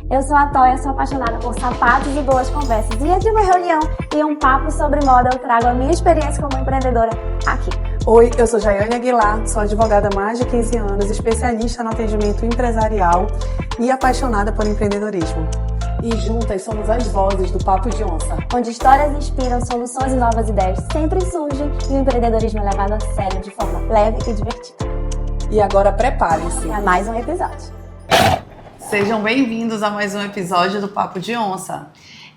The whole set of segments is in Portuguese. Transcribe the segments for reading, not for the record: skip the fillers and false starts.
Eu sou a Toia, sou apaixonada por sapatos e boas conversas. E de uma reunião e um papo sobre moda, eu trago a minha experiência como empreendedora aqui. Oi, eu sou Jaiane Aguilar, sou advogada há mais de 15 anos, especialista no atendimento empresarial e apaixonada por empreendedorismo. E juntas somos as vozes do Papo de Onça, onde histórias inspiram, soluções e novas ideias sempre surgem e o empreendedorismo é levado a sério de forma leve e divertida. E agora preparem-se a mais um episódio. Sejam bem-vindos a mais um episódio do Papo de Onça.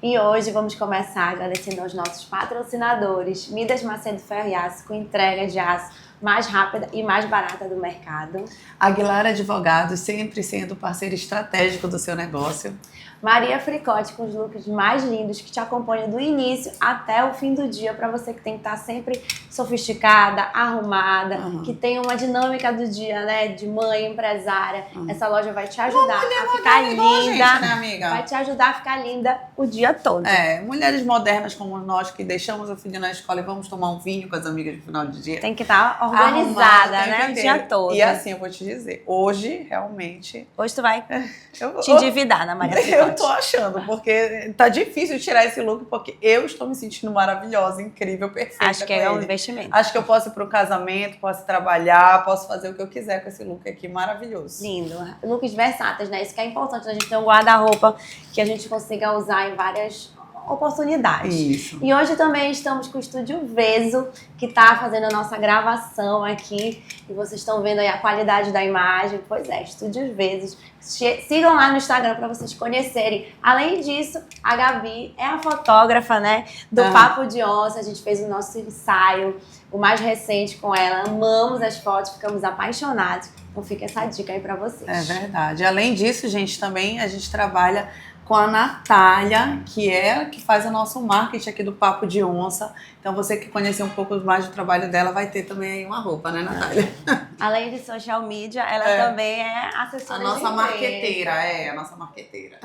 E hoje vamos começar agradecendo aos nossos patrocinadores, Midas Macedo Ferro e Aço, com entrega de aço mais rápida e mais barata do mercado. Aguilar Advogados, sempre sendo parceiro estratégico do seu negócio. Maria Fricote, com os looks mais lindos que te acompanham do início até o fim do dia, para você que tem que estar sempre sofisticada, arrumada, que tem uma dinâmica do dia, né, de mãe, empresária. Essa loja vai te ajudar a ficar linda, gente, né, amiga? Vai te ajudar a ficar linda o dia todo. Mulheres modernas como nós que deixamos o filho na escola e vamos tomar um vinho com as amigas no final do dia. Tem que estar organizada, né, o dia todo. E assim, eu vou te dizer, hoje realmente... Hoje tu vai te endividar na Maria Fricote. Eu tô achando, porque tá difícil tirar esse look, porque eu estou me sentindo maravilhosa, incrível, perfeita. Acho que é um investimento. Acho que eu posso ir pro casamento, posso trabalhar, posso fazer o que eu quiser com esse look aqui maravilhoso. Lindo. Looks versáteis, né? Isso que é importante, a gente ter um guarda-roupa que a gente consiga usar em várias oportunidades. Isso. E hoje também estamos com o Estúdio Veso, que está fazendo a nossa gravação aqui. E vocês estão vendo aí a qualidade da imagem. Pois é, Estúdios Veso. Sigam lá no Instagram para vocês conhecerem. Além disso, a Gabi é a fotógrafa, né, do Papo de Onça. A gente fez o nosso ensaio, o mais recente com ela. Amamos as fotos, ficamos apaixonados. Então fica essa dica aí para vocês. É verdade. Além disso, gente, também a gente trabalha com a Natália, que faz o nosso marketing aqui do Papo de Onça. Então, você que conhecer um pouco mais do trabalho dela, vai ter também aí uma roupa, né, Natália? Além de social media, ela também é assessora a nossa de marqueteira, a nossa marqueteira.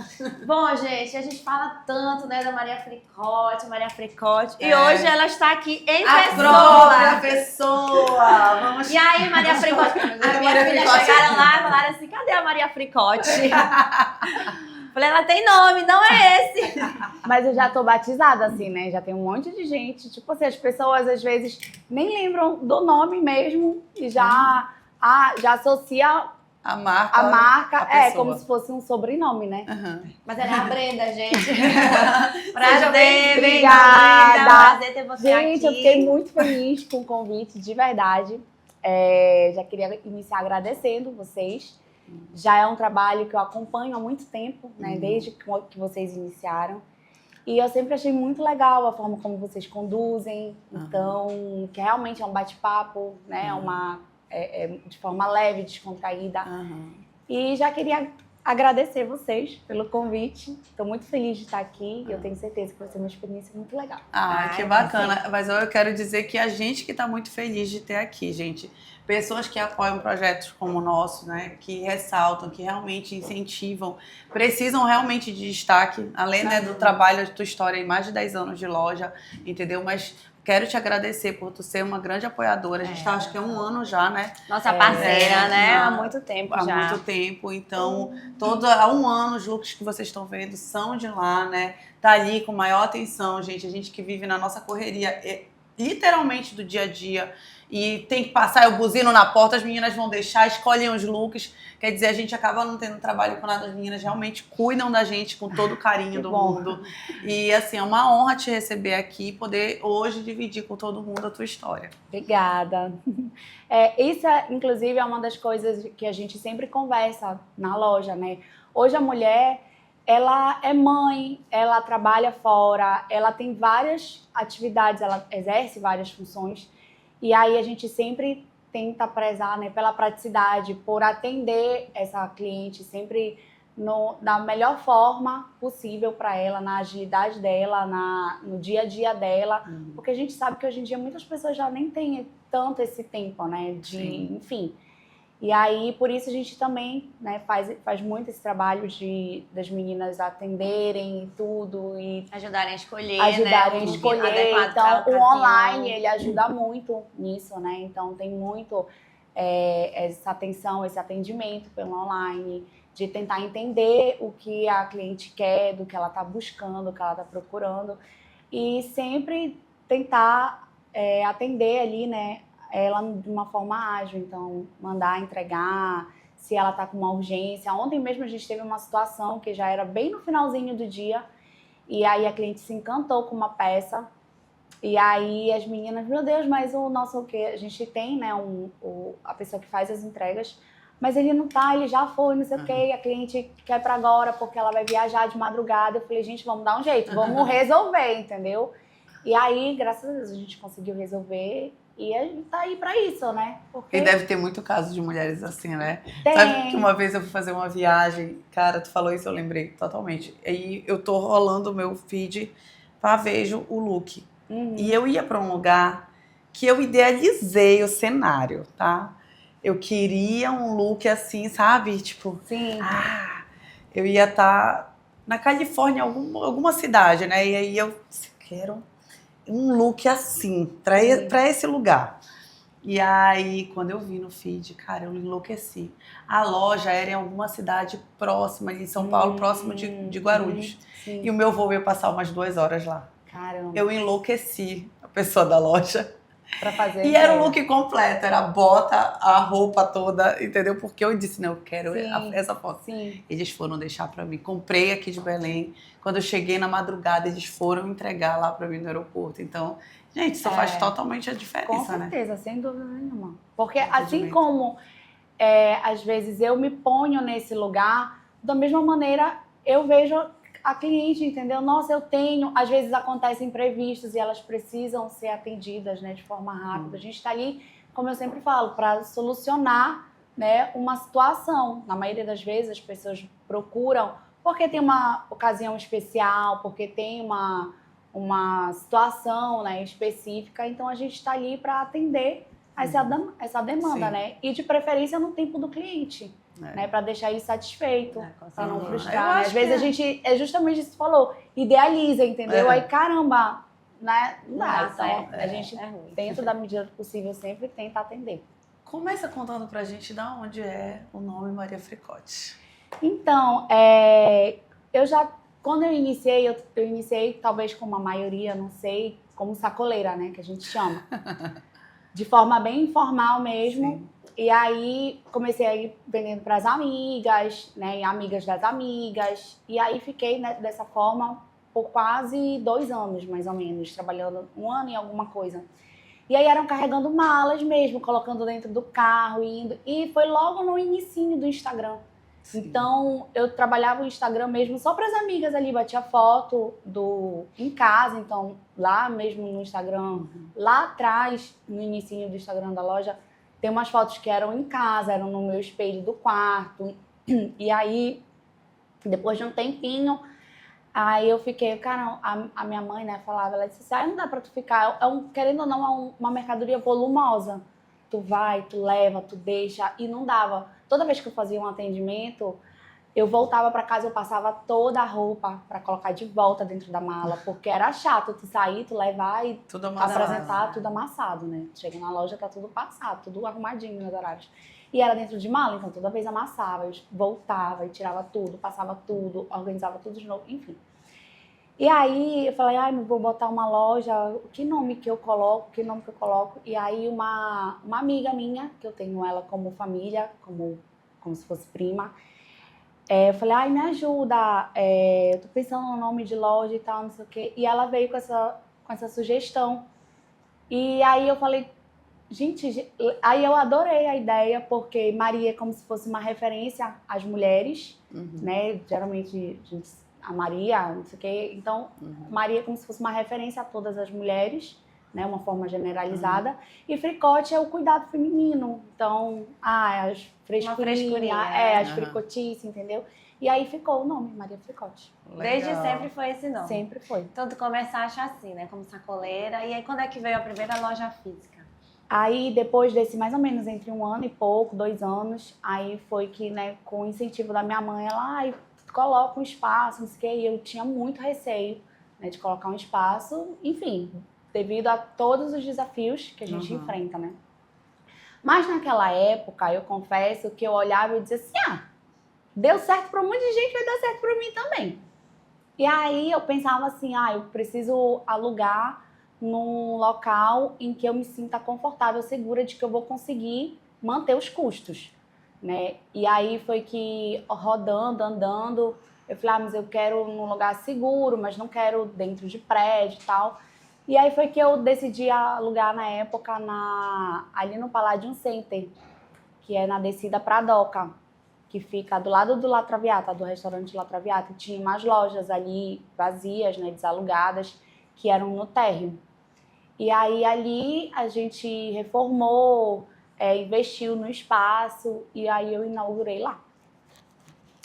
Bom, gente, a gente fala tanto, né, da Maria Fricote. E hoje ela está aqui em pessoa. A pessoa! Vamos... E aí, Maria Fricote? As minhas filhas chegaram lá e falaram assim, cadê a Maria Fricote? Falei, ela tem nome, não é esse. Mas eu já tô batizada, assim, né? Já tem um monte de gente. Tipo assim, as pessoas às vezes nem lembram do nome mesmo e já associa a marca como se fosse um sobrenome, né? Mas ela é a Brenda, gente. Prazer, obrigada. Prazer ter você aqui. Gente, eu fiquei muito feliz com o convite, de verdade. Já queria iniciar agradecendo vocês. Já é um trabalho que eu acompanho há muito tempo, né? Desde que vocês iniciaram. E eu sempre achei muito legal a forma como vocês conduzem. Então, que realmente é um bate-papo, né? De forma leve, descontraída. E já queria agradecer vocês pelo convite. Estou muito feliz de estar aqui e eu tenho certeza que vai ser uma experiência muito legal. Que bacana. Mas eu quero dizer que a gente que está muito feliz de ter aqui, gente. Pessoas que apoiam projetos como o nosso, né, que ressaltam, que realmente incentivam, precisam realmente de destaque, além do trabalho da tua história em mais de 10 anos de loja, entendeu? Mas quero te agradecer por tu ser uma grande apoiadora. A gente acho que é um ano já, né? Nossa parceira, né? Há muito tempo já. Há muito tempo. Então, há um ano, os looks que vocês estão vendo são de lá, né? Tá ali com maior atenção, gente. A gente que vive na nossa correria, literalmente do dia a dia, e tem que passar, eu buzino na porta, as meninas vão deixar, escolhem os looks. Quer dizer, a gente acaba não tendo trabalho com nada, as meninas realmente cuidam da gente com todo o carinho do mundo. E assim, é uma honra te receber aqui e poder hoje dividir com todo mundo a tua história. Obrigada. Isso, inclusive, é uma das coisas que a gente sempre conversa na loja, né? Hoje a mulher, ela é mãe, ela trabalha fora, ela tem várias atividades, ela exerce várias funções. E aí a gente sempre tenta prezar, né, pela praticidade, por atender essa cliente sempre da melhor forma possível para ela, na agilidade dela, no dia a dia dela. Porque a gente sabe que hoje em dia muitas pessoas já nem têm tanto esse tempo, né, enfim. E aí, por isso, a gente também, né, faz muito esse trabalho das meninas atenderem tudo e ajudarem a escolher, a escolher. Então, o online, ele ajuda muito nisso, né? Então, tem muito essa atenção, esse atendimento pelo online. de tentar entender o que a cliente quer, do que ela está buscando, o que ela está procurando, e sempre tentar atender ali, né, ela de uma forma ágil, então mandar entregar, se ela está com uma urgência. Ontem mesmo a gente teve uma situação que já era bem no finalzinho do dia, e aí a cliente se encantou com uma peça, e aí as meninas, meu Deus, mas o nosso, o que a gente tem, né, a pessoa que faz as entregas, mas ele não tá, ele já foi, não sei o que, a cliente quer pra agora porque ela vai viajar de madrugada. Eu falei, gente, vamos dar um jeito, vamos resolver, entendeu? E aí, graças a Deus, a gente conseguiu resolver e a gente tá aí pra isso, né? Porque E deve ter muito caso de mulheres assim, né? tem. Sabe que uma vez eu fui fazer uma viagem, cara, tu falou isso, eu lembrei totalmente. Aí eu tô rolando o meu feed pra vejo o look. E eu ia pra um lugar que eu idealizei o cenário, tá? Eu queria um look assim, sabe? Tipo, Sim. eu ia estar na Califórnia, alguma cidade, né? E aí eu quero um look assim, pra esse lugar. E aí, quando eu vi no feed, cara, eu enlouqueci. A loja era em alguma cidade próxima, ali em São Paulo, próximo de Guarulhos. Sim. E o meu voo ia passar umas 2 horas lá. Caramba. Eu enlouqueci a pessoa da loja. Pra fazer. E era o look completo, era a bota, a roupa toda, entendeu? Porque eu disse, não, eu quero essa foto. Sim. Eles foram deixar pra mim. Comprei aqui de Belém. Quando eu cheguei na madrugada, eles foram entregar lá pra mim no aeroporto. Então, gente, isso faz totalmente a diferença, Com né? certeza, sem dúvida nenhuma. Porque Entendimento. assim como às vezes eu me ponho nesse lugar, da mesma maneira eu vejo a cliente, entendeu? Nossa, eu tenho, às vezes acontecem imprevistos e elas precisam ser atendidas, né, de forma rápida. A gente está ali, como eu sempre falo, para solucionar, né, uma situação. Na maioria das vezes as pessoas procuram porque tem uma ocasião especial, porque tem uma situação, né, específica. Então a gente está ali para atender essa demanda, né? E de preferência no tempo do cliente. Né, para deixar ele satisfeito, para não frustrar. Né? Às vezes a gente, justamente isso que você falou, idealiza, entendeu? Aí, caramba, né? Não dá. Então, a gente, dentro da medida do possível, sempre tenta atender. Começa contando pra gente de onde é o nome Maria Fricote. Então, quando eu iniciei talvez como a maioria, não sei, como sacoleira, né, que a gente chama. De forma bem informal mesmo. Sim. E aí comecei a ir vendendo para as amigas, né, e amigas das amigas. E aí fiquei, né, dessa forma por quase 2 anos, mais ou menos, trabalhando 1 ano e alguma coisa. E aí eram carregando malas mesmo, colocando dentro do carro, indo. E foi logo no inicinho do Instagram. Sim. Então eu trabalhava o Instagram mesmo só para as amigas ali, batia foto em casa. Então lá mesmo no Instagram, lá atrás, no inicinho do Instagram da loja, tem umas fotos que eram em casa, eram no meu espelho do quarto. E aí, depois de um tempinho, aí eu fiquei, cara, a minha mãe, né, falava, ela disse assim, não dá pra tu ficar, querendo ou não, uma mercadoria volumosa. Tu vai, tu leva, tu deixa, e não dava. Toda vez que eu fazia um atendimento, eu voltava pra casa, eu passava toda a roupa pra colocar de volta dentro da mala, porque era chato tu sair, tu levar e tudo apresentar tudo amassado, né? Chega na loja, tá tudo passado, tudo arrumadinho nos horários. E era dentro de mala, então toda vez amassava, eu voltava e tirava tudo, passava tudo, organizava tudo de novo, enfim. E aí eu falei, vou botar uma loja, que nome que eu coloco, E aí uma amiga minha, que eu tenho ela como família, como se fosse prima, eu falei, me ajuda, eu tô pensando no nome de loja e tal, não sei o quê. E ela veio com essa sugestão. E aí eu falei, gente, aí eu adorei a ideia, porque Maria é como se fosse uma referência às mulheres, né? Geralmente a Maria, não sei o quê. Então, Maria é como se fosse uma referência a todas as mulheres, né, uma forma generalizada. E fricote é o cuidado feminino. Então, as frescurinhas, as fricotices, entendeu? E aí ficou o nome, Maria Fricote. Desde sempre foi esse nome? Sempre foi. Então, tu começaste assim, né, como sacoleira. E aí, quando é que veio a primeira loja física? Aí, depois desse mais ou menos entre 1 ano e pouco, 2 anos, aí foi que, né, com o incentivo da minha mãe, ela, coloca um espaço, não sei o quê. E eu tinha muito receio, né, de colocar um espaço, enfim, devido a todos os desafios que a gente enfrenta, né? Mas naquela época, eu confesso que eu olhava e dizia assim, deu certo para um monte de gente, vai dar certo para mim também. E aí eu pensava assim, eu preciso alugar num local em que eu me sinta confortável, segura de que eu vou conseguir manter os custos, né? E aí foi que, rodando, andando, eu falei, mas eu quero num lugar seguro, mas não quero dentro de prédio e tal. E aí foi que eu decidi alugar na época ali no Palladium Center, que é na descida pra Doca, que fica do lado do La Traviata, do restaurante La Traviata. E tinha umas lojas ali vazias, né, desalugadas, que eram no térreo. E aí ali a gente reformou, investiu no espaço e aí eu inaugurei lá.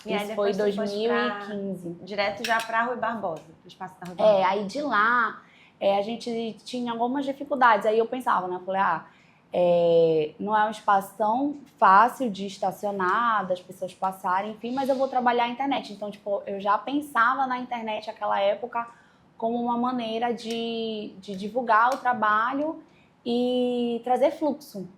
E aí Isso foi em depois tu foste 2015. direto já pra Rui Barbosa, pro espaço da Rui Barbosa. Aí de lá a gente tinha algumas dificuldades. Aí eu pensava, né? Eu falei, não é um espaço tão fácil de estacionar, das pessoas passarem, enfim, mas eu vou trabalhar a internet. Então, tipo, eu já pensava na internet naquela época como uma maneira de divulgar o trabalho e trazer fluxo.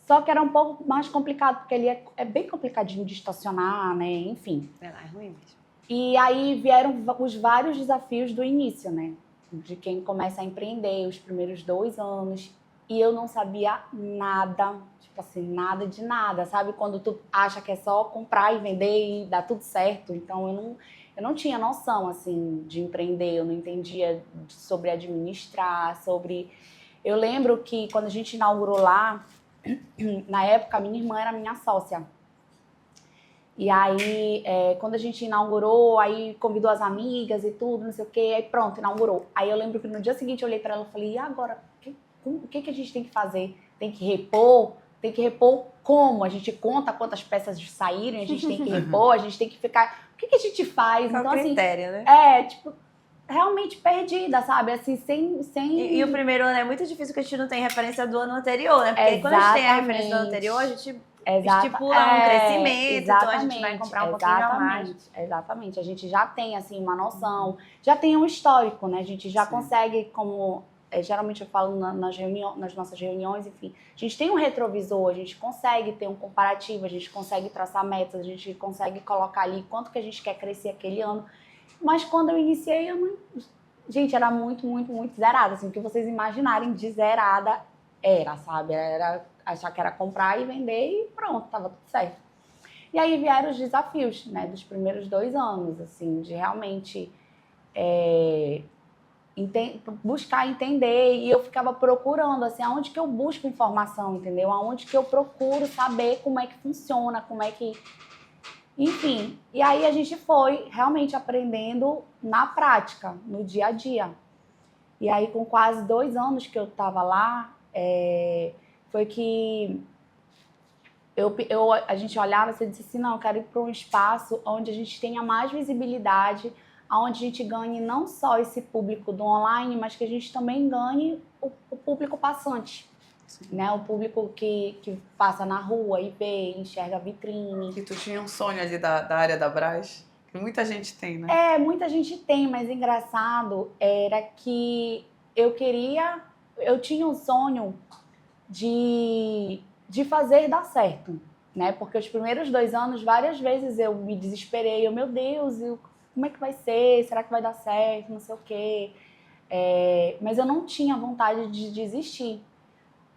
Só que era um pouco mais complicado, porque ele é bem complicadinho de estacionar, né? Enfim. É ruim mesmo. E aí vieram os vários desafios do início, né? De quem começa a empreender, os primeiros 2 anos. E eu não sabia nada, tipo assim, nada de nada, sabe? Quando tu acha que é só comprar e vender e dá tudo certo. Então, eu não tinha noção, assim, de empreender. Eu não entendia sobre administrar, sobre... Eu lembro que quando a gente inaugurou lá, na época, a minha irmã era minha sócia. E aí, quando a gente inaugurou, aí convidou as amigas e tudo, não sei o quê, aí pronto, inaugurou. Aí eu lembro que no dia seguinte eu olhei pra ela e falei, e agora, o que a gente tem que fazer? Tem que repor? Tem que repor como? A gente conta quantas peças saíram, a gente tem que repor, a gente tem que ficar... O que a gente faz? Qual então, critério, assim, né? tipo, realmente perdida, sabe? Assim, sem... E o primeiro ano é muito difícil, porque a gente não tem referência do ano anterior, né? Porque quando a gente tem a referência do ano anterior, a gente estipula um crescimento, então a gente vai comprar um pouquinho a mais. Exatamente. A gente já tem, assim, uma noção, já tem um histórico, né? A gente já consegue, como... geralmente eu falo nas nossas reuniões, enfim, a gente tem um retrovisor, a gente consegue ter um comparativo, a gente consegue traçar metas, a gente consegue colocar ali quanto que a gente quer crescer aquele ano. Mas quando eu iniciei, gente, era muito, muito, muito zerada, assim, o que vocês imaginarem de zerada era, sabe? Era achar que era comprar e vender e pronto, tava tudo certo. E aí vieram os desafios, né, dos primeiros 2 anos, assim, de realmente buscar entender, e eu ficava procurando, assim, aonde que eu busco informação, entendeu? Aonde que eu procuro saber como é que funciona, como é que... Enfim, e aí a gente foi realmente aprendendo na prática, no dia a dia. E aí, com quase 2 anos que eu estava lá, foi que a gente olhava e disse assim, não, eu quero ir para um espaço onde a gente tenha mais visibilidade, onde a gente ganhe não só esse público do online, mas que a gente também ganhe o público passante. Né? O público que passa na rua e vê, enxerga a vitrine. E tu tinha um sonho ali da área da Brás? Que muita gente tem, né? Muita gente tem, mas engraçado era que eu tinha um sonho de fazer dar certo, né? Porque os primeiros 2 anos, várias vezes eu me desesperei, meu Deus, como é que vai ser? Será que vai dar certo? Não sei o quê. Mas eu não tinha vontade de desistir.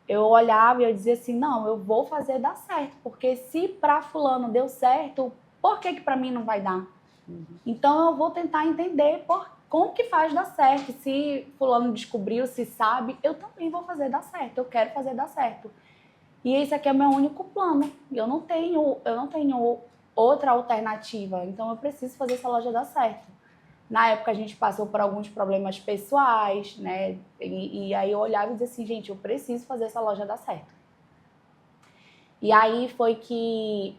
Eu olhava e eu dizia assim, não, eu vou fazer dar certo, porque se para fulano deu certo, por que para mim não vai dar? Então eu vou tentar entender como que faz dar certo. Se fulano descobriu, se sabe, eu também vou fazer dar certo, eu quero fazer dar certo. E esse aqui é o meu único plano, eu não tenho outra alternativa, então eu preciso fazer essa loja dar certo. Na época a gente passou por alguns problemas pessoais, né? E aí eu olhava e dizia assim, gente, eu preciso fazer essa loja dar certo. E aí foi que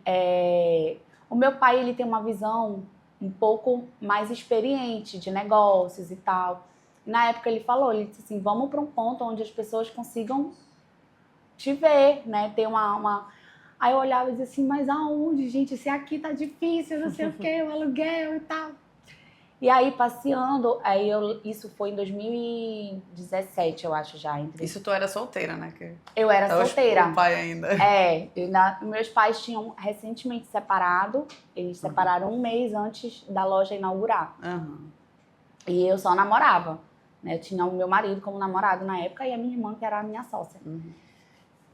o meu pai, ele tem uma visão um pouco mais experiente de negócios e tal. Na época ele disse assim, vamos para um ponto onde as pessoas consigam te ver, né? Ter uma... Aí eu olhava e dizia assim, mas aonde, gente? Se aqui tá difícil, não sei o quê, o aluguel e tal. E aí, passeando, isso foi em 2017, eu acho, já. Isso tu era solteira, né? Que Eu era tava solteira. com o pai ainda. Meus pais tinham recentemente separado. Eles separaram um mês antes da loja inaugurar. Uhum. E eu só namorava, né? Eu tinha o meu marido como namorado na época e a minha irmã, que era a minha sócia. Uhum.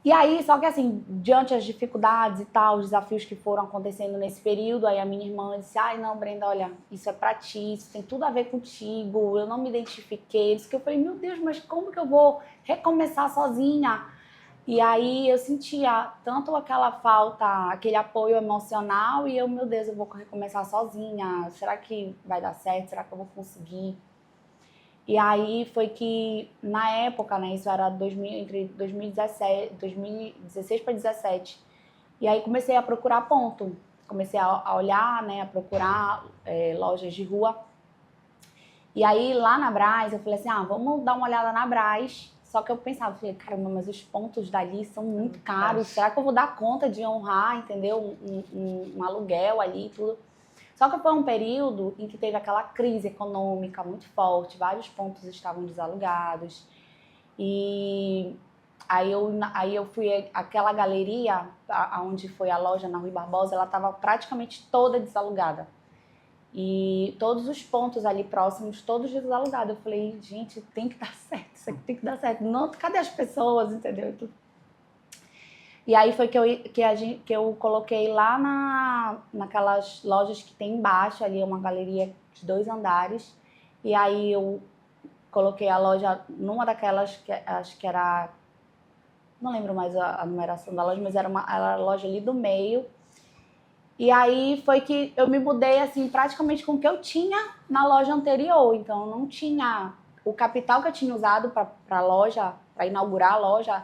E aí, só que assim, diante das dificuldades e tal, os desafios que foram acontecendo nesse período, aí a minha irmã disse, ai não, Brenda, olha, isso é pra ti, isso tem tudo a ver contigo, eu não me identifiquei. Isso que eu falei, meu Deus, mas como que eu vou recomeçar sozinha? E aí eu sentia tanto aquela falta, aquele apoio emocional e eu, meu Deus, eu vou recomeçar sozinha, será que vai dar certo? Será que eu vou conseguir? E aí foi que, na época, né, isso era entre 2016 para 2017, e aí comecei a procurar ponto, comecei a olhar, né, a procurar lojas de rua. E aí lá na Brás, eu falei assim, vamos dar uma olhada na Brás. Só que eu pensava, falei, caramba, mas os pontos dali são muito caros, será que eu vou dar conta de honrar, entendeu, um aluguel ali e tudo? Só que foi um período em que teve aquela crise econômica muito forte, vários pontos estavam desalugados. E aí eu fui, aquela galeria, onde foi a loja na Rui Barbosa, ela estava praticamente toda desalugada. E todos os pontos ali próximos, todos desalugados. Eu falei, gente, tem que dar certo, isso aqui tem que dar certo. Não, cadê as pessoas, entendeu? E aí foi que eu coloquei lá naquelas lojas que tem embaixo, ali uma galeria de 2 andares. E aí eu coloquei a loja numa daquelas, que acho que era... Não lembro mais a numeração da loja, mas era a loja ali do meio. E aí foi que eu me mudei, assim, praticamente com o que eu tinha na loja anterior. Então, eu não tinha... O capital que eu tinha usado para a loja, para inaugurar a loja...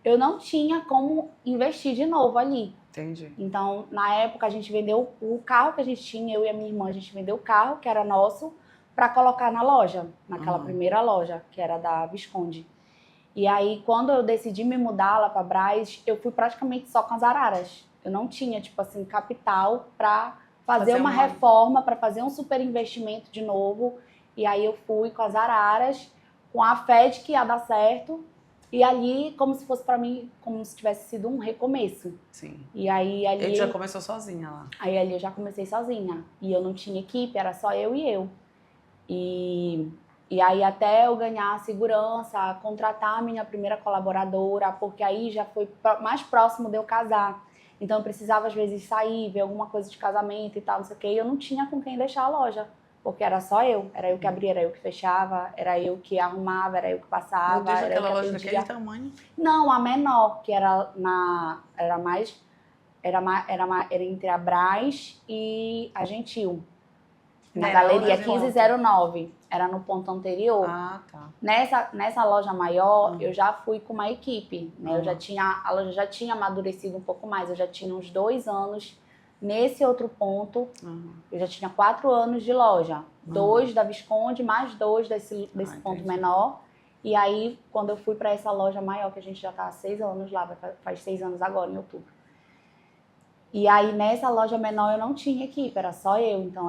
eu não tinha como investir de novo ali. Entendi. Então, na época, a gente vendeu o carro que a gente tinha, eu e a minha irmã, a gente vendeu o carro, que era nosso, para colocar na loja, naquela primeira loja, que era da Visconde. E aí, quando eu decidi me mudar lá para Brás, eu fui praticamente só com as araras. Eu não tinha, tipo assim, capital para fazer uma reforma, para fazer um super investimento de novo. E aí, eu fui com as araras, com a fé de que ia dar certo. E ali, como se fosse pra mim, como se tivesse sido um recomeço. Sim. E aí ali... Ele já começou sozinha lá. Aí ali eu já comecei sozinha. E eu não tinha equipe, era só eu e eu. E aí até eu ganhar a segurança, contratar a minha primeira colaboradora, porque aí já foi mais próximo de eu casar. Então eu precisava às vezes sair, ver alguma coisa de casamento e tal, não sei o quê. E eu não tinha com quem deixar a loja. Porque era só eu. Era eu que abria, era eu que fechava, era eu que arrumava, era eu que passava. Meu Deus, era aquela eu que loja atendia. daquele tamanho? Não, a menor, que era entre a Brás e a Gentil. Na galeria 1509. Era no ponto anterior. Ah, tá. Nessa loja maior, eu já fui com uma equipe. Né? A loja já tinha amadurecido um pouco mais. Eu já tinha uns 2 anos nesse outro ponto. Eu já tinha 4 anos de loja. 2 da Visconde, mais 2 desse ponto menor. E aí, quando eu fui para essa loja maior, que a gente já tá há 6 anos lá, faz 6 anos agora, em outubro. E aí, nessa loja menor, eu não tinha equipe, era só eu. Então,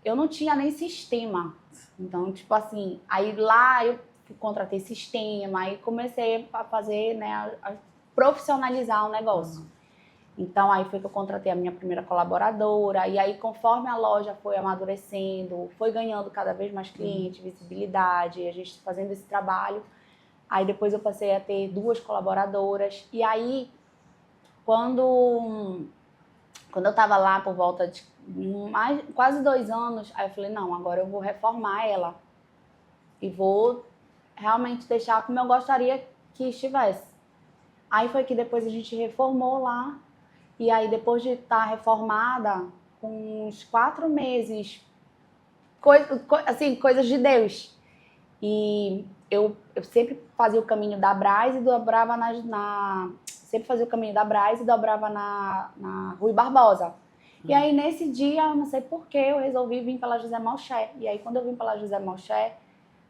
eu não tinha nem sistema. Então, tipo assim, aí lá eu contratei sistema, aí comecei a fazer, né, a profissionalizar o negócio. Então, aí foi que eu contratei a minha primeira colaboradora. E aí, conforme a loja foi amadurecendo, foi ganhando cada vez mais cliente, visibilidade, a gente fazendo esse trabalho. Aí, depois eu passei a ter 2 colaboradoras. E aí, quando eu estava lá por volta de quase 2 anos, aí eu falei, não, agora eu vou reformar ela. E vou realmente deixar como eu gostaria que estivesse. Aí foi que depois a gente reformou lá. E aí, depois de estar reformada, com uns 4 meses, coisas de Deus. E eu sempre fazia o caminho da Brás e dobrava sempre fazia o caminho da Brás e dobrava na Rui Barbosa. E aí, nesse dia, eu não sei porquê, eu resolvi vir pela José Malcher. E aí, quando eu vim pela José Malcher,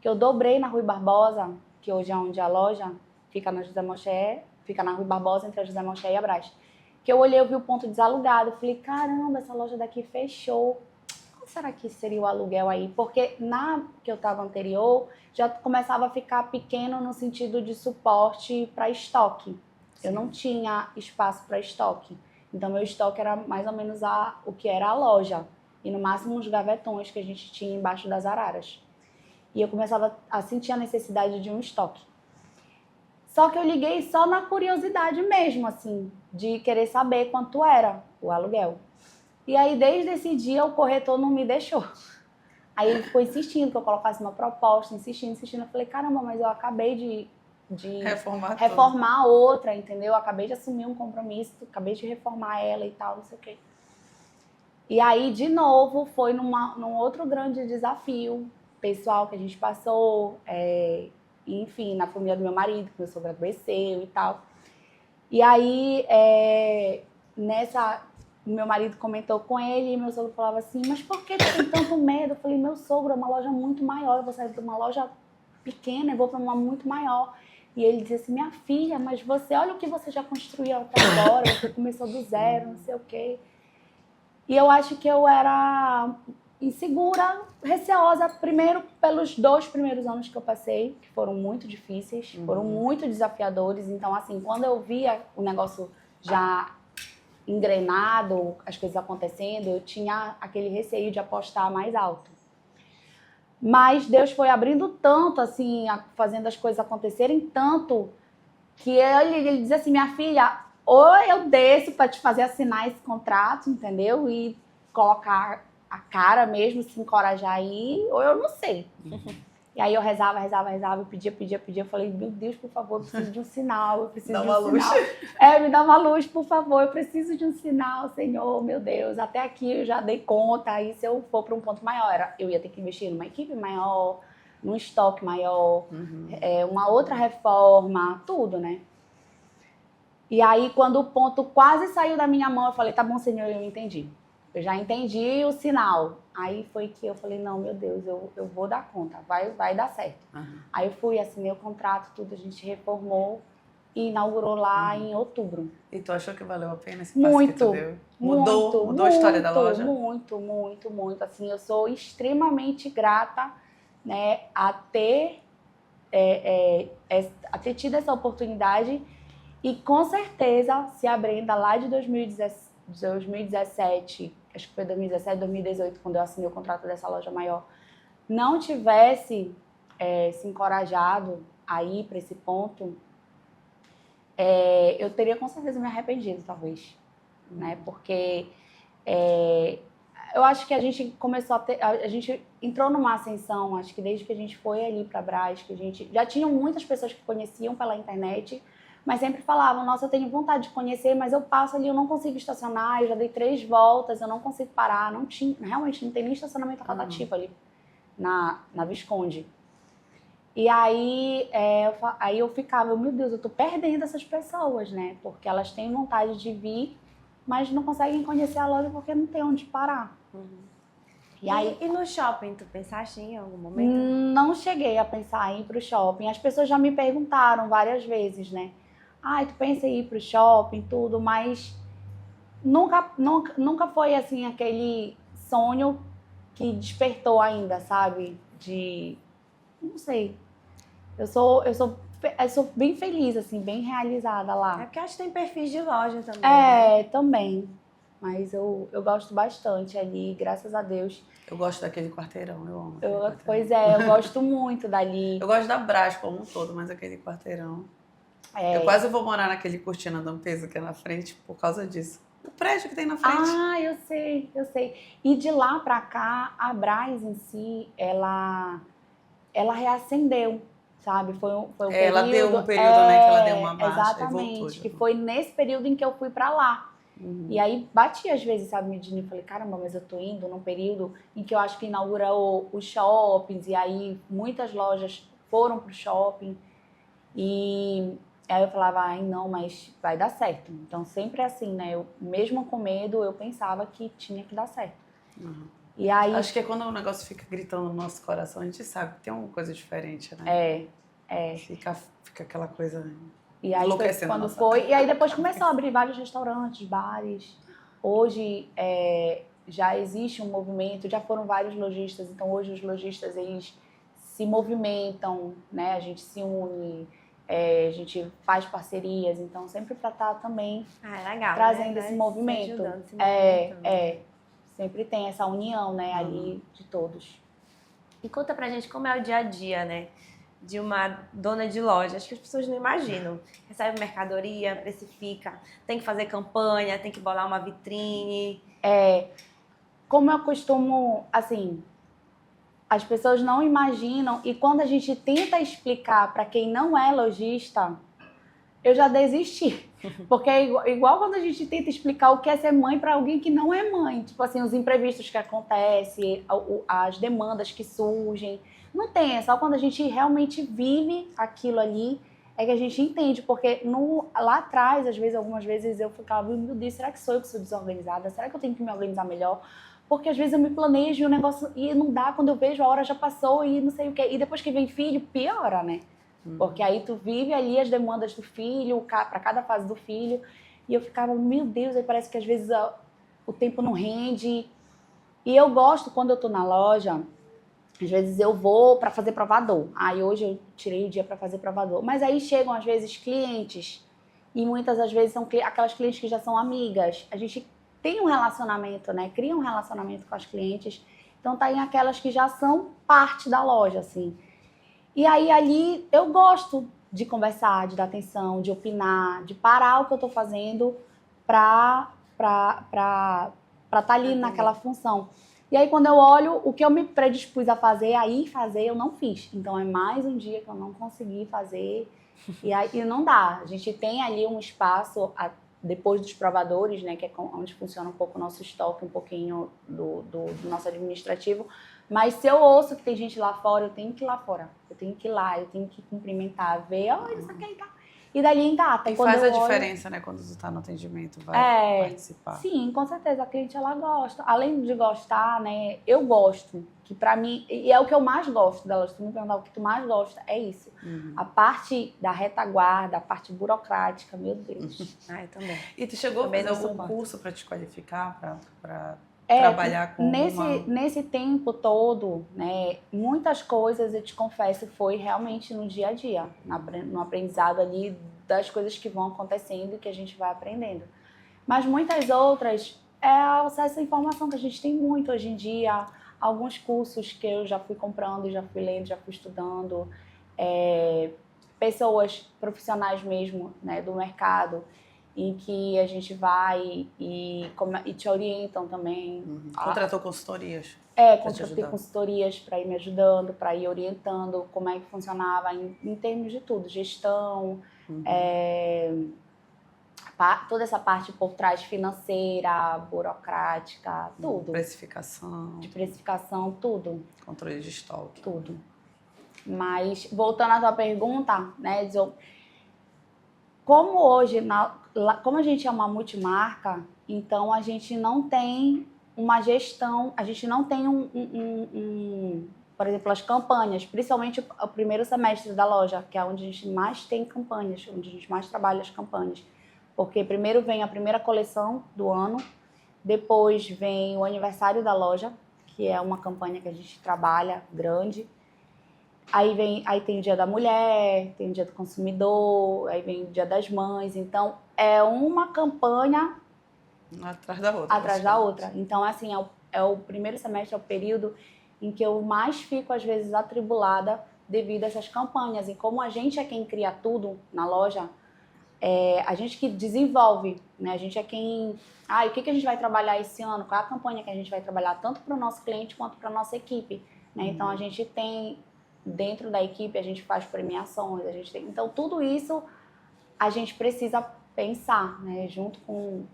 que eu dobrei na Rui Barbosa, que hoje é onde a loja fica na José Malcher, fica na Rui Barbosa, entre a José Malcher e a Brás. Que eu olhei, eu vi o ponto desalugado, eu falei, caramba, essa loja daqui fechou. será que seria o aluguel aí? Porque na que eu estava anterior, já começava a ficar pequeno no sentido de suporte para estoque. Eu não tinha espaço para estoque. Então, meu estoque era mais ou menos o que era a loja. E no máximo uns gavetões que a gente tinha embaixo das araras. E eu começava a sentir a necessidade de um estoque. Só que eu liguei só na curiosidade mesmo, assim, de querer saber quanto era o aluguel. E aí, desde esse dia, o corretor não me deixou. Aí ele ficou insistindo que eu colocasse uma proposta, insistindo. Eu falei, caramba, mas eu acabei de reformar outra, entendeu? Eu acabei de assumir um compromisso, acabei de reformar ela e tal, não sei o quê. E aí, de novo, foi num outro grande desafio pessoal que a gente passou, enfim, na família do meu marido, que meu sogro adoeceu e tal. E aí, meu marido comentou com ele e meu sogro falava assim, mas por que tu tem tanto medo? Eu falei, meu sogro, é uma loja muito maior, eu vou sair de uma loja pequena e vou para uma muito maior. E ele disse assim, minha filha, mas olha o que você já construiu até agora, você começou do zero, não sei o quê. E eu acho que eu era insegura, receosa, primeiro pelos 2 primeiros anos que eu passei, que foram muito difíceis, foram muito desafiadores. Então, assim, quando eu via o negócio já engrenado, as coisas acontecendo, eu tinha aquele receio de apostar mais alto. Mas Deus foi abrindo tanto, assim, fazendo as coisas acontecerem tanto, que ele dizia assim, minha filha, ou eu desço para te fazer assinar esse contrato, entendeu? E colocar a cara mesmo, se encorajar aí, ou eu não sei. E aí eu rezava, eu pedia. Eu falei, meu Deus, por favor, eu preciso de um sinal, eu preciso de um sinal. Me dá uma luz, por favor, eu preciso de um sinal, Senhor, meu Deus. Até aqui eu já dei conta, aí se eu for para um ponto maior, eu ia ter que investir numa equipe maior, num estoque maior, uma outra reforma, tudo, né? E aí, quando o ponto quase saiu da minha mão, eu falei, tá bom, Senhor, eu entendi. Eu já entendi o sinal. Aí foi que eu falei, não, meu Deus, eu vou dar conta, vai dar certo. Aí eu fui, assinei o contrato, tudo, a gente reformou e inaugurou lá em outubro. E tu achou que valeu a pena esse passo que tu deu? Mudou a história da loja? Muito. Assim, eu sou extremamente grata, né, a ter tido essa oportunidade e com certeza, se a Brenda lá de 2017, acho que foi 2017, 2018, quando eu assinei o contrato dessa loja maior, não tivesse se encorajado a ir para esse ponto, eu teria com certeza me arrependido, talvez. Né? Porque eu acho que a gente a gente entrou numa ascensão, acho que desde que a gente foi ali para Brás, que a gente já tinham muitas pessoas que conheciam pela internet, mas sempre falavam, nossa, eu tenho vontade de conhecer, mas eu passo ali, eu não consigo estacionar, eu já dei 3 voltas, eu não consigo parar, realmente não tem nem estacionamento rotativo ali na Visconde. E aí, eu ficava, meu Deus, eu tô perdendo essas pessoas, né? Porque elas têm vontade de vir, mas não conseguem conhecer a loja porque não tem onde parar. E no shopping, tu pensaste em algum momento? Não cheguei a pensar em ir pro shopping. As pessoas já me perguntaram várias vezes, né? Tu pensa em ir pro shopping, tudo, mas nunca foi, assim, aquele sonho que despertou ainda, sabe? Não sei. Eu sou bem feliz, assim, bem realizada lá. É porque acho que tem perfis de loja também. Né? Também. Mas eu gosto bastante ali, graças a Deus. Eu gosto daquele quarteirão, eu amo. Pois é, eu gosto muito dali. Eu gosto da Brás como um todo, mas aquele quarteirão... Eu quase vou morar naquele Cortina d'Ampezzo que é na frente por causa disso. O prédio que tem na frente. Eu sei. E de lá pra cá, a Brás em si, ela reacendeu, sabe? Foi um período... Ela deu um período, né, que ela deu uma baixa. Exatamente, e voltou, que foi nesse período em que eu fui pra lá. E aí bati às vezes, sabe, medindo e falei, caramba, mas eu tô indo num período em que eu acho que inaugurou os shoppings e aí muitas lojas foram pro shopping e aí eu falava, não, mas vai dar certo. Então sempre assim, né, eu mesmo com medo eu pensava que tinha que dar certo. E aí... Acho que é quando o negócio fica gritando no nosso coração, a gente sabe que tem uma coisa diferente, né? Fica aquela coisa... E aí foi quando foi. E aí depois começou a abrir vários restaurantes, bares. Hoje já existe um movimento, já foram vários lojistas, então hoje os lojistas eles se movimentam, né? A gente se une, a gente faz parcerias, então sempre para estar também Legal, trazendo né? esse Se movimento. ajudando, se movimentando. Sempre tem essa união, né, ali de todos. E conta pra gente como é o dia a dia, né? De uma dona de loja. Acho que as pessoas não imaginam. Recebe mercadoria, precifica, tem que fazer campanha, tem que bolar uma vitrine. Como eu costumo, assim, as pessoas não imaginam e quando a gente tenta explicar para quem não é lojista, eu já desisti. Porque é igual quando a gente tenta explicar o que é ser mãe para alguém que não é mãe. Tipo assim, os imprevistos que acontecem, as demandas que surgem. Não tem, é só quando a gente realmente vive aquilo ali é que a gente entende. Porque lá atrás, algumas vezes eu ficava, meu Deus, será que sou eu que sou desorganizada? Será que eu tenho que me organizar melhor? Porque às vezes eu me planejo e o negócio e não dá, quando eu vejo a hora já passou e não sei o quê. E depois que vem filho, piora, né? Porque aí tu vive ali as demandas do filho, para cada fase do filho. E eu ficava, meu Deus, aí parece que às vezes o tempo não rende. E eu gosto, quando eu tô na loja, às vezes eu vou para fazer provador. Aí hoje eu tirei o dia para fazer provador. Mas aí chegam às vezes clientes, e muitas das vezes são aquelas clientes que já são amigas. A gente tem um relacionamento, né? Cria um relacionamento com as clientes. Então tá em aquelas que já são parte da loja, assim. E aí ali eu gosto de conversar, de dar atenção, de opinar, de parar o que eu tô fazendo pra estar ali naquela função. E aí quando eu olho o que eu me predispus a fazer, eu não fiz. Então é mais um dia que eu não consegui fazer e aí não dá. A gente tem ali um espaço depois dos provadores, né, que é onde funciona um pouco o nosso estoque, um pouquinho do nosso administrativo. Mas se eu ouço que tem gente lá fora, eu tenho que ir lá fora. Eu tenho que ir lá, eu tenho que cumprimentar, ver, isso aqui tá. E dali engata. E faz a diferença, né, quando tu tá no atendimento, vai participar. Sim, com certeza. A cliente, ela gosta. Além de gostar, né, eu gosto. Que pra mim, e é o que eu mais gosto dela. Se tu me perguntar o que tu mais gosta, é isso. A parte da retaguarda, a parte burocrática, meu Deus. Ai, também. E tu chegou a Também fazer não algum suporto. curso para te qualificar, para trabalhar com nesse tempo todo, né, muitas coisas, eu te confesso, foi realmente no dia a dia, no aprendizado ali das coisas que vão acontecendo e que a gente vai aprendendo. Mas muitas outras é acesso à informação que a gente tem muito hoje em dia, alguns cursos que eu já fui comprando, já fui lendo, já fui estudando, pessoas profissionais mesmo, né, do mercado, em que a gente vai e te orientam também. Contratou consultorias? Contratei consultorias para ir me ajudando, para ir orientando como é que funcionava em termos de tudo, gestão, toda essa parte por trás financeira, burocrática, tudo. Precificação. De precificação, tudo. Controle de estoque. Tudo. Mas, voltando à tua pergunta, né, como hoje, como a gente é uma multimarca, então a gente não tem uma gestão, a gente não tem por exemplo, as campanhas, principalmente o primeiro semestre da loja, que é onde a gente mais tem campanhas, onde a gente mais trabalha as campanhas. Porque primeiro vem a primeira coleção do ano, depois vem o aniversário da loja, que é uma campanha que a gente trabalha grande. Aí tem o Dia da Mulher, tem o Dia do Consumidor, aí vem o Dia das Mães. Então, é uma campanha atrás da outra. Atrás da outra. Então, assim, é o primeiro semestre, é o período em que eu mais fico, às vezes, atribulada devido a essas campanhas. E como a gente é quem cria tudo na loja, a gente que desenvolve, né? A gente é quem... o que a gente vai trabalhar esse ano? Qual é a campanha que a gente vai trabalhar, tanto para o nosso cliente quanto para a nossa equipe, né? Então, a gente tem... Dentro da equipe, a gente faz premiações, Então, tudo isso a gente precisa pensar, né? Junto com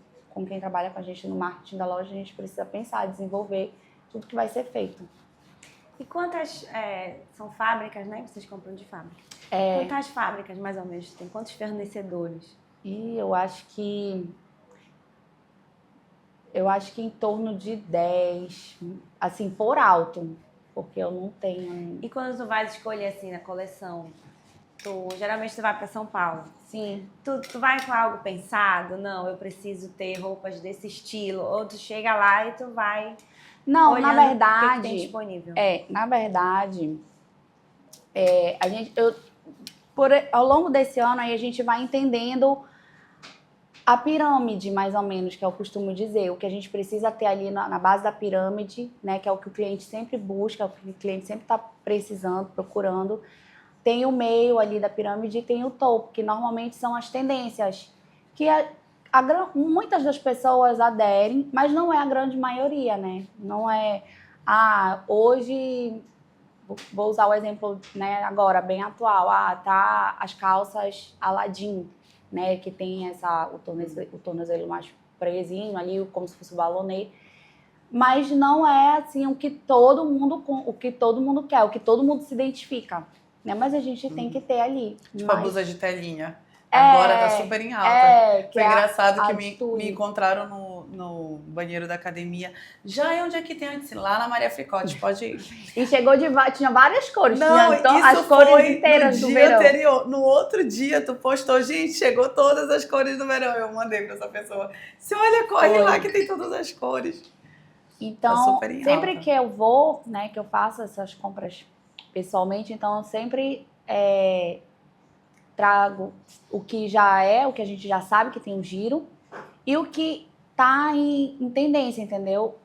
quem trabalha com a gente no marketing da loja, a gente precisa pensar, desenvolver tudo que vai ser feito. E quantas são fábricas, né? Vocês compram de fábrica. Quantas fábricas, mais ou menos, tem? Quantos fornecedores? E eu acho que em torno de 10, assim, por alto. Porque eu não tenho... E quando tu vai escolher, assim, na coleção, Geralmente tu vai pra São Paulo. Sim. Tu vai com algo pensado? Não, eu preciso ter roupas desse estilo. Ou tu chega lá e tu vai Não, olhando na o que que tem verdade, disponível. na verdade, ao longo desse ano aí a gente vai entendendo a pirâmide, mais ou menos, que eu costumo dizer, o que a gente precisa ter ali na base da pirâmide, né, que é o que o cliente sempre busca, o que o cliente sempre está precisando, procurando. Tem o meio ali da pirâmide e tem o topo, que normalmente são as tendências, que muitas das pessoas aderem, mas não é a grande maioria, né? Não é, hoje, vou usar o exemplo, né, agora, bem atual, tá as calças Aladdin, né, que tem o tornozelo mais presinho ali, como se fosse o balonê, mas não é assim o que todo mundo quer, o que todo mundo se identifica, né? Mas a gente tem que ter ali. Tipo a blusa de telinha. Agora tá super em alta. Foi engraçado que me encontraram no banheiro da academia. Já é onde é que tem antes? Lá na Maria Fricote, pode ir. E chegou tinha várias cores. Não, tinha isso as cores foi inteiras no do dia verão. anterior. No outro dia, tu postou, gente, chegou todas as cores do verão. Eu mandei pra essa pessoa. Você olha, corre lá que tem todas as cores. Então, tá sempre que eu vou, né, que eu faço essas compras pessoalmente, então eu sempre trago o que o que a gente já sabe que tem um giro e o que tá em tendência, entendeu?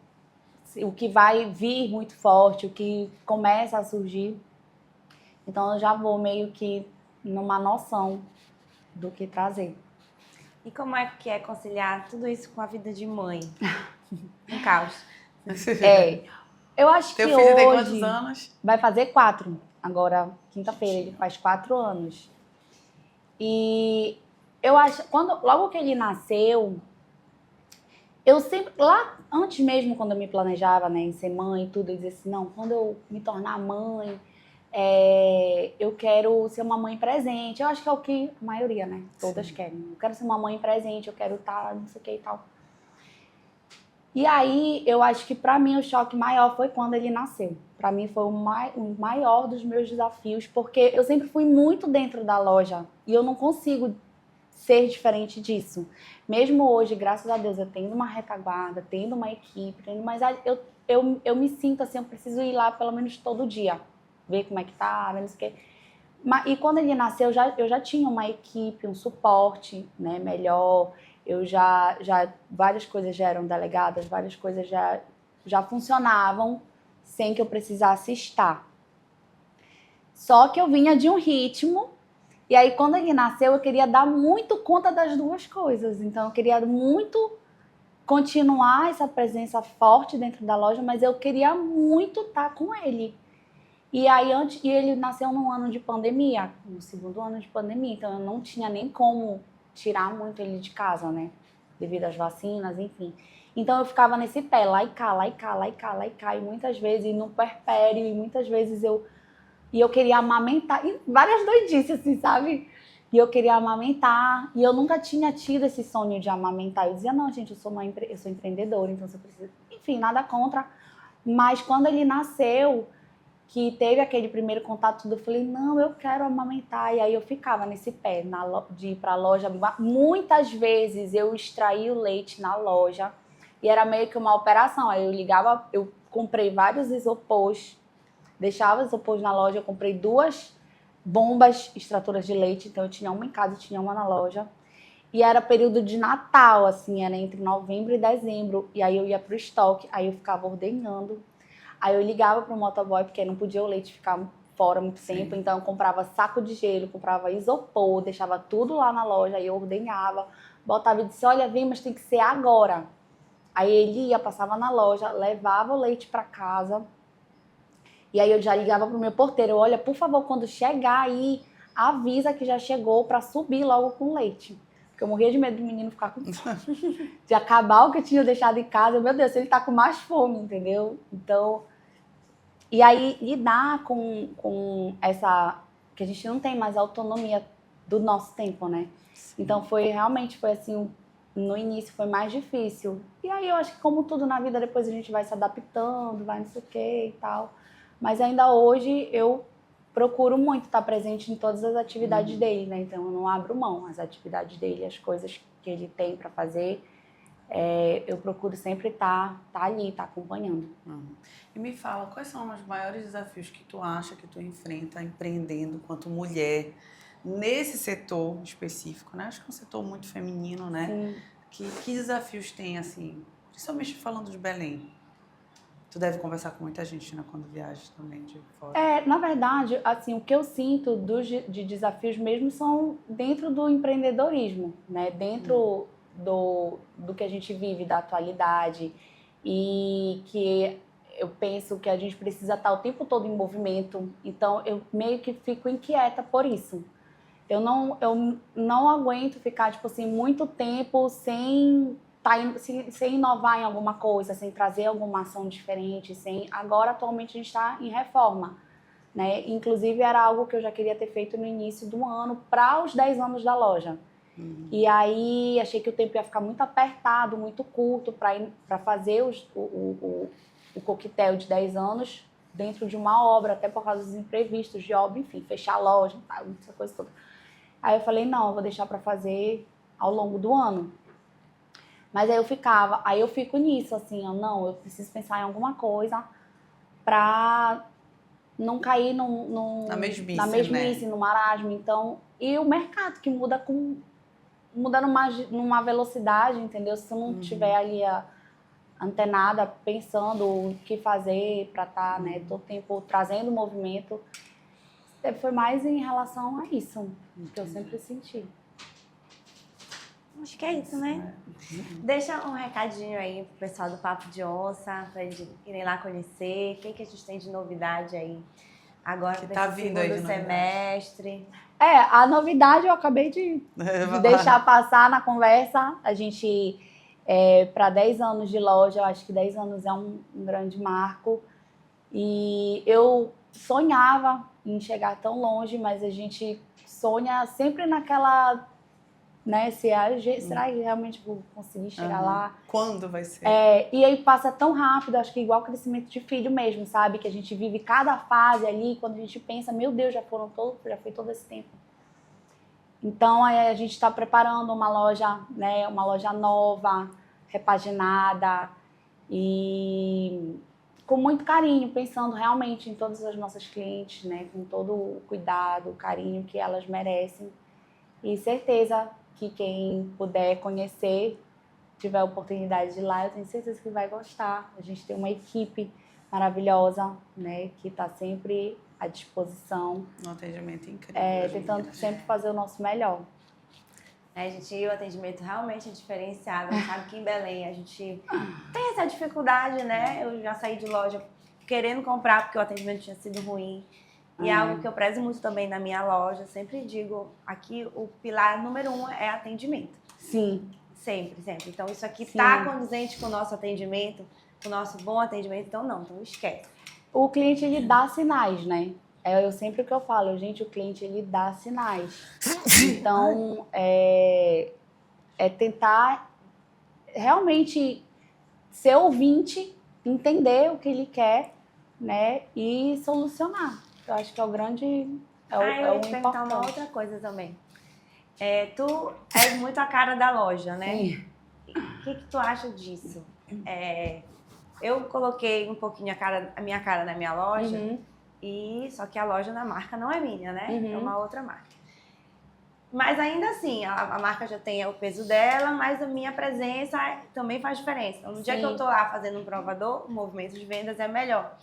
O que vai vir muito forte, o que começa a surgir. Então eu já vou meio que numa noção do que trazer. E como é que é conciliar tudo isso com a vida de mãe? Um caos. Eu acho Teu que filho tem hoje quantos anos? vai fazer 4. Agora, quinta-feira, ele faz 4 anos. E eu acho, logo que ele nasceu, eu sempre, lá antes mesmo, quando eu me planejava, né, em ser mãe e tudo, eu dizia assim, não, quando eu me tornar mãe, eu quero ser uma mãe presente. Eu acho que é o que a maioria, né, todas querem. Eu quero ser uma mãe presente, eu quero estar, não sei o que e tal. E aí, eu acho que pra mim o choque maior foi quando ele nasceu. Pra mim foi o maior dos meus desafios, porque eu sempre fui muito dentro da loja e eu não consigo ser diferente disso. Mesmo hoje, graças a Deus, eu tendo uma retaguarda, tendo uma equipe, mas eu me sinto assim, eu preciso ir lá pelo menos todo dia, ver como é que tá, ver não sei o quê. E quando ele nasceu, eu já tinha uma equipe, um suporte, né, melhor. Eu várias coisas já eram delegadas, várias coisas já funcionavam sem que eu precisasse estar. Só que eu vinha de um ritmo, e aí quando ele nasceu eu queria dar muito conta das duas coisas. Então eu queria muito continuar essa presença forte dentro da loja, mas eu queria muito estar com ele. E aí ele nasceu num ano de pandemia, no segundo ano de pandemia, então eu não tinha nem como tirar muito ele de casa, né? Devido às vacinas, enfim. Então eu ficava nesse pé, lá e cá, lá e cá, lá e cá, lá e cá, e muitas vezes no puerpério, e muitas vezes eu queria amamentar, e várias doidices, assim, sabe? E eu queria amamentar, e eu nunca tinha tido esse sonho de amamentar. Eu dizia, não, gente, eu sou empreendedora, então você precisa... Enfim, nada contra. Mas quando ele nasceu, que teve aquele primeiro contato, eu falei, não, eu quero amamentar. E aí eu ficava nesse pé de ir pra loja. Muitas vezes eu extraía o leite na loja e era meio que uma operação. Aí eu ligava, eu comprei vários isopôs, deixava os isopôs na loja, eu comprei 2 bombas extratoras de leite, então eu tinha uma em casa e tinha uma na loja. E era período de Natal, assim, era entre novembro e dezembro. E aí eu ia pro estoque, aí eu ficava ordenhando. Aí eu ligava pro motoboy, porque não podia o leite ficar fora muito tempo, então eu comprava saco de gelo, comprava isopor, deixava tudo lá na loja, aí eu ordenhava, botava e disse, olha, vem, mas tem que ser agora. Aí ele ia, passava na loja, levava o leite para casa, e aí eu já ligava pro meu porteiro, olha, por favor, quando chegar aí, avisa que já chegou para subir logo com leite. Porque eu morria de medo do menino ficar com fome, de acabar o que eu tinha deixado em casa. Meu Deus, ele tá com mais fome, entendeu? Então... E aí, lidar com essa... que a gente não tem mais autonomia do nosso tempo, né? Sim. Então, realmente foi assim, no início foi mais difícil. E aí, eu acho que como tudo na vida, depois a gente vai se adaptando, vai não sei o que e tal. Mas ainda hoje, eu procuro muito estar presente em todas as atividades dele, né? Então eu não abro mão. As atividades dele, as coisas que ele tem para fazer, eu procuro sempre estar ali, estar acompanhando. E me fala, quais são os maiores desafios que tu acha que tu enfrenta empreendendo enquanto mulher nesse setor específico, né? Acho que é um setor muito feminino, né? Sim. Que desafios tem, assim, principalmente falando de Belém? Tu deve conversar com muita gente, né, quando viaja também de fora. Na verdade, assim, o que eu sinto de desafios mesmo são dentro do empreendedorismo, né? Dentro do que a gente vive, da atualidade, e que eu penso que a gente precisa estar o tempo todo em movimento. Então, eu meio que fico inquieta por isso. Eu não aguento ficar, tipo assim, muito tempo sem inovar em alguma coisa, sem trazer alguma ação diferente, Agora, atualmente, a gente está em reforma, né? Inclusive, era algo que eu já queria ter feito no início do ano, para os 10 anos da loja. E aí, achei que o tempo ia ficar muito apertado, muito curto, para fazer o coquetel de 10 anos dentro de uma obra, até por causa dos imprevistos de obra, enfim, fechar a loja, essa coisa toda. Aí eu falei, não, eu vou deixar para fazer ao longo do ano. Mas aí eu fico nisso, assim, não, eu preciso pensar em alguma coisa para não cair Na mesmice, né? No marasmo. Então, e o mercado que muda numa velocidade, entendeu? Se eu não tiver ali antenada, pensando o que fazer para estar, né, todo tempo trazendo movimento, foi mais em relação a isso que eu sempre senti. Acho que é isso, né? Deixa um recadinho aí pro pessoal do Papo de Onça, pra eles irem lá conhecer. O que a gente tem de novidade aí agora Que nesse tá vindo aí de segundo semestre? A novidade eu acabei de deixar passar na conversa. A gente, para 10 anos de loja, eu acho que 10 anos é um grande marco. E eu sonhava em chegar tão longe, mas a gente sonha sempre naquela, né, será que realmente vou conseguir chegar lá? Quando vai ser? E aí passa tão rápido, acho que igual crescimento de filho mesmo, sabe? Que a gente vive cada fase ali, quando a gente pensa, meu Deus, já foi todo esse tempo. Então, a gente está preparando uma loja, né, uma loja nova, repaginada e com muito carinho, pensando realmente em todas as nossas clientes, né, com todo o cuidado, o carinho que elas merecem. E certeza que quem puder conhecer, tiver a oportunidade de ir lá, eu tenho certeza que vai gostar. A gente tem uma equipe maravilhosa, né, que está sempre à disposição. Um atendimento incrível. Tentando sempre fazer o nosso melhor. O atendimento realmente é diferenciado. A gente sabe que em Belém a gente tem essa dificuldade, né? Eu já saí de loja querendo comprar porque o atendimento tinha sido ruim. E é algo que eu prezo muito também na minha loja. Sempre digo, aqui o pilar número 1 é atendimento. Sim. Sempre. Então isso aqui está condizente com o nosso atendimento, com o nosso bom atendimento. Então esquece. O cliente, ele dá sinais, né? Eu sempre que eu falo, gente, o cliente, ele dá sinais. Então, é tentar realmente ser ouvinte, entender o que ele quer, né? E solucionar. Eu acho que é o grande, eu ia te perguntar uma outra coisa também. Tu és muito a cara da loja, né? Sim. O que tu acha disso? Eu coloquei um pouquinho a minha cara na minha loja, só que a loja da marca não é minha, né? É uma outra marca. Mas ainda assim, a marca já tem o peso dela, mas a minha presença também faz diferença. Então, no dia que eu tô lá fazendo um provador, o movimento de vendas é melhor.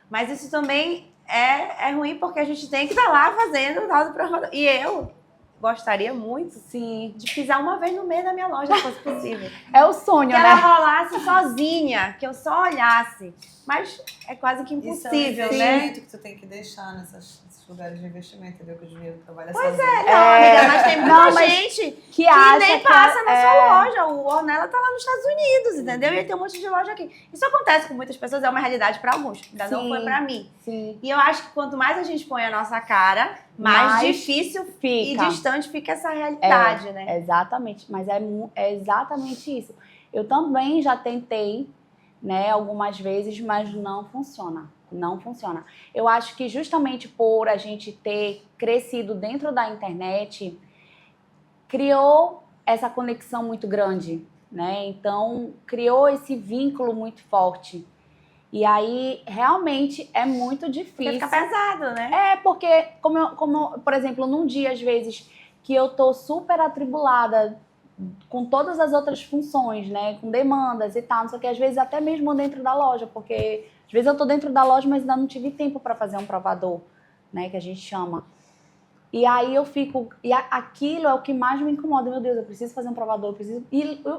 Mas isso também é ruim porque a gente tem que estar lá fazendo o tal do provador. E eu gostaria muito, de pisar uma vez no meio da minha loja, se fosse possível. É o sonho, que né? Que ela rolasse sozinha, que eu só olhasse. Mas é quase que impossível, isso é um né? investimento que tu tem que deixar nesses lugares de investimento, entendeu? Que o dinheiro trabalha Pois sozinho. amiga, mas tem muita gente que nem passa na sua loja. O Ornella tá lá nos Estados Unidos, entendeu? E tem um monte de loja aqui. Isso acontece com muitas pessoas, é uma realidade para alguns. Ainda não foi para mim. Sim. E eu acho que quanto mais a gente põe a nossa cara, mais difícil fica. E distante fica essa realidade, né? Exatamente, mas é exatamente isso. Eu também já tentei, né, algumas vezes, mas não funciona. Não funciona. Eu acho que justamente por a gente ter crescido dentro da internet, criou essa conexão muito grande, né? Então, criou esse vínculo muito forte. E aí, realmente, é muito Porque difícil. fica pesado, né? É, porque, por exemplo, num dia, às vezes, que eu tô super atribulada com todas as outras funções, né? Com demandas e tal, não sei o que, às vezes até mesmo dentro da loja, porque às vezes eu tô dentro da loja, mas ainda não tive tempo para fazer um provador, né? Que a gente chama. E aí eu fico... E aquilo é o que mais me incomoda. Meu Deus, eu preciso fazer um provador, eu preciso...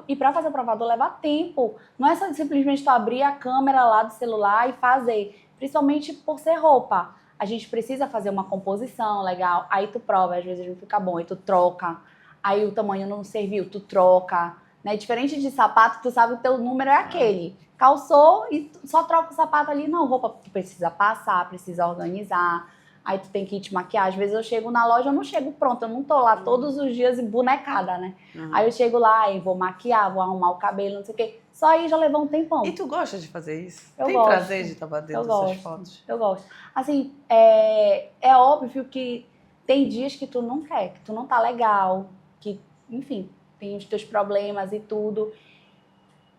E para fazer o provador leva tempo. Não é só simplesmente tu abrir a câmera lá do celular e fazer. Principalmente por ser roupa. A gente precisa fazer uma composição legal. Aí tu prova, às vezes não fica bom. Aí tu troca. Aí o tamanho não serviu, tu troca. Né? Diferente de sapato, tu sabe que o teu número é aquele. Calçou e só troca o sapato ali. Não, roupa tu precisa passar, precisa organizar. Aí tu tem que ir te maquiar. Às vezes eu chego na loja, eu não chego pronta. Eu não tô lá todos os dias bonecada, né? Aí eu chego lá e vou maquiar, vou arrumar o cabelo, não sei o quê. Só aí já levou um tempão. E tu gosta de fazer isso? Eu Tem gosto. prazer de estar dentro dessas fotos? Eu gosto. Assim, é óbvio que tem dias que tu não quer, que tu não tá legal, que, enfim, tem os teus problemas e tudo.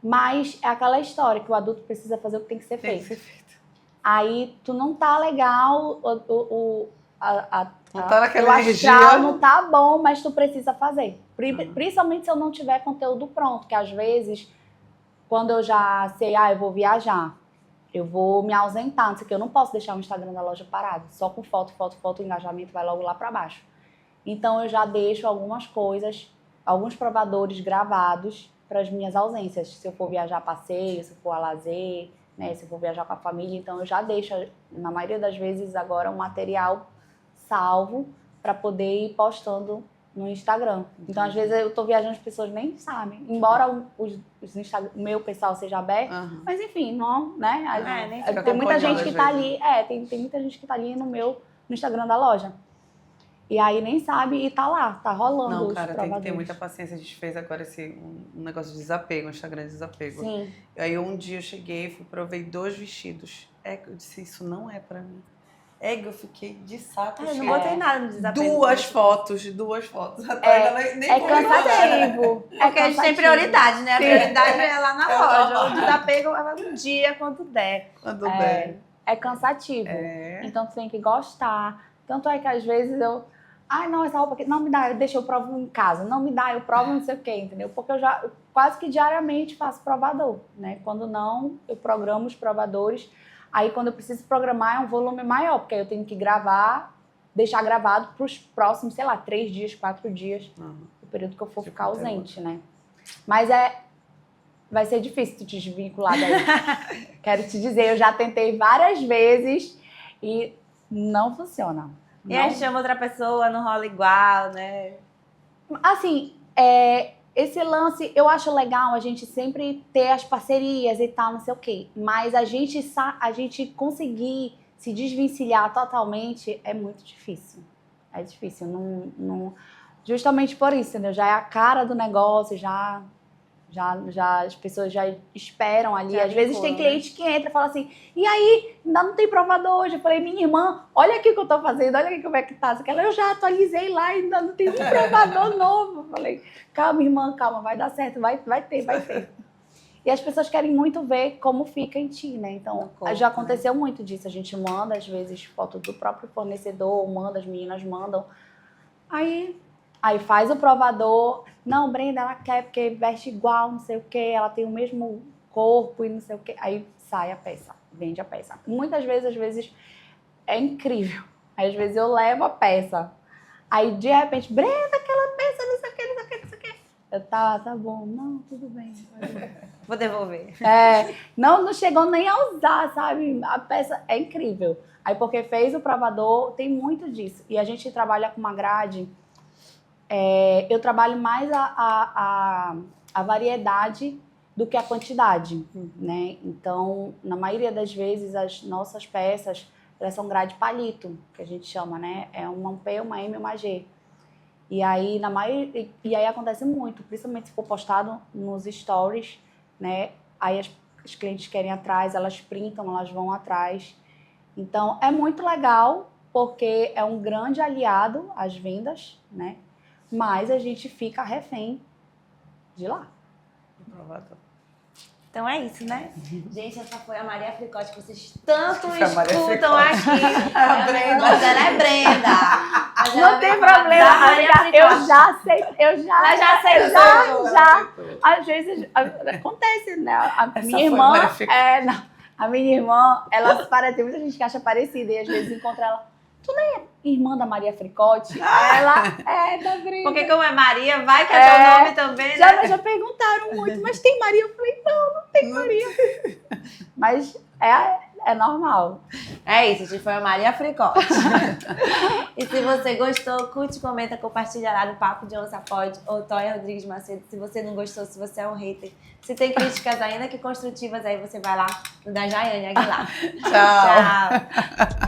Mas é aquela história que o adulto precisa fazer o que tem que ser feito. Tem que ser feito. Aí tu não tá legal, Não tá naquela o energia. astral não tá bom, mas tu precisa fazer. Principalmente se eu não tiver conteúdo pronto, que às vezes, quando eu já sei, eu vou viajar, eu vou me ausentar, não sei o que, eu não posso deixar o Instagram da loja parado, só com foto, o engajamento vai logo lá pra baixo. Então eu já deixo algumas coisas, alguns provadores gravados para as minhas ausências, se eu for viajar a passeio, se eu for a lazer, né, se eu for viajar com a família, então eu já deixo, na maioria das vezes, agora um material salvo para poder ir postando no Instagram. Então, às vezes, eu tô viajando, as pessoas nem sabem. Embora o meu pessoal seja aberto, mas enfim, não, né? Tem muita gente que tá ali, tem muita gente que tá ali no Instagram da loja. E aí nem sabe e tá lá, tá rolando. Não, os cara, tem que ter provadores. muita paciência. A gente fez agora um negócio de desapego, um Instagram de desapego. Sim. E aí um dia eu cheguei, provei 2 vestidos. Eu disse, isso não é pra mim. Eu fiquei de saco cheio. Eu não botei nada no desapego. 2 fotos. Até nem cansativo. Porque a gente tem prioridade, né? A prioridade é lá na loja. O desapego é um dia, quando der. Quando der. É cansativo. Então tu tem que gostar. Tanto é que às vezes eu... não, essa roupa aqui não me dá, deixa eu provo em casa. Não me dá, eu provo não sei o quê, entendeu? Porque eu já quase que diariamente faço provador, né? Quando não, eu programo os provadores. Aí quando eu preciso programar é um volume maior, porque aí eu tenho que gravar, deixar gravado para os próximos, 3 dias, 4 dias, o período que eu for ficar ausente, né? Mas vai ser difícil tu te desvincular daí. Quero te dizer, eu já tentei várias vezes e não funciona. E aí chama outra pessoa, não rola igual, né? Assim, esse lance, eu acho legal a gente sempre ter as parcerias e tal, não sei o quê. Mas a gente conseguir se desvencilhar totalmente é muito difícil. É difícil. Não, justamente por isso, entendeu? Já é a cara do negócio, já as pessoas já esperam ali. Já às vezes tem né? cliente que entra e fala assim, e aí, ainda não tem provador hoje? Eu falei, minha irmã, olha aqui o que eu tô fazendo, olha aqui como é que tá. Eu já atualizei lá e ainda não tem um provador novo. Eu falei, calma, irmã, calma, vai dar certo, vai ter. E as pessoas querem muito ver como fica em ti, né? Então, já aconteceu muito disso. A gente manda, às vezes, foto do próprio fornecedor, as meninas mandam. Aí faz o provador. Não, Brenda, ela quer porque veste igual, não sei o quê, ela tem o mesmo corpo e não sei o quê. Aí sai a peça, vende a peça. Muitas vezes, às vezes, é incrível. Às vezes eu levo a peça. Aí, de repente, Brenda, aquela peça, não sei o quê, não sei o quê, não sei o quê. Eu, tá bom. Não, tudo bem. Vou devolver. Não chegou nem a usar, sabe? A peça é incrível. Aí, porque fez o provador, tem muito disso. E a gente trabalha com uma grade... eu trabalho mais a variedade do que a quantidade, né? Então, na maioria das vezes, as nossas peças, elas são grade palito, que a gente chama, né? É uma P, uma M e uma G. E aí, acontece muito, principalmente se for postado nos stories, né? Aí as clientes querem atrás, elas printam, elas vão atrás. Então, é muito legal, porque é um grande aliado às vendas, né? Mas a gente fica refém de lá. Então é isso, né? Gente, essa foi a Maria Fricote que vocês tanto Essa Maria escutam aqui. A Brenda. O nome dela é Brenda. Mas ela Não tem vai falar problema, da Maria eu Fricote. já sei, Ela já aceitou. já. Às vezes acontece, né? A Essa minha foi irmã, maravilhosa. não, a minha irmã, ela parece, tem muita gente que acha parecida e às vezes encontra ela. Tu nem é irmã da Maria Fricote? Ela é da Brenda. Porque como é Maria, vai que é teu nome também, né? Já perguntaram muito, mas tem Maria? Eu falei, não tem Maria. Mas é normal. É isso, gente, foi a Maria Fricote. E se você gostou, curte, comenta, compartilha lá no Papo de Onça Pode ou Toia Rodrigues Macedo. Se você não gostou, se você é um hater, se tem críticas ainda que construtivas, aí você vai lá no da Jaiane Aguilar. Tchau. Tchau.